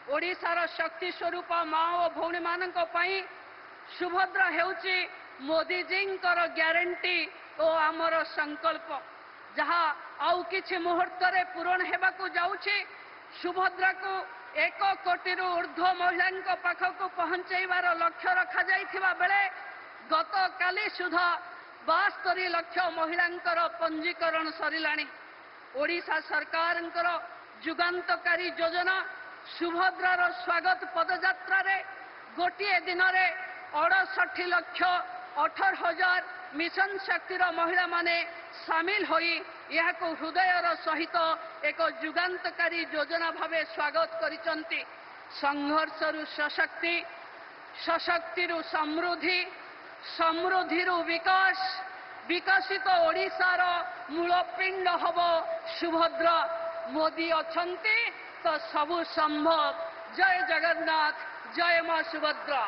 ओडिशार शक्ति स्वरूप माँ और भौणी मानक पई सुभद्रा हेउची मोदीजींकर ग्यारंटी और आमर संकल्प जहाँ आउ किछि मुहूर्त रे पूरण हेबाकु जाउछि। सुभद्रा को 1 कोटी ऊर्ध्व महिला पाखक पहुंचाइबार लक्ष्य रखा जाइथिबा बेले गत काली सुधा 72 लाख महिलांकर पंजीकरण सरिलाणी। ओडिशा सरकारंकर जुगांतकारी योजना सुभद्रार स्वागत पदयात्रा रे गोटे दिन में 68,18,000 मिशन शक्तिर महिला माने सामिल होई यह हृदयर सहित एक जुगांतकारी योजना भावे स्वागत करिसंती। संघर्षरु सशक्ति, सशक्तिरु समृद्धि, समृद्धिरु विकास, विकसित ओडिशार मूलपिंड हब सुभद्रा। मोदी अछंती तो सबु संभव। जय जगन्नाथ, जय मां सुभद्रा।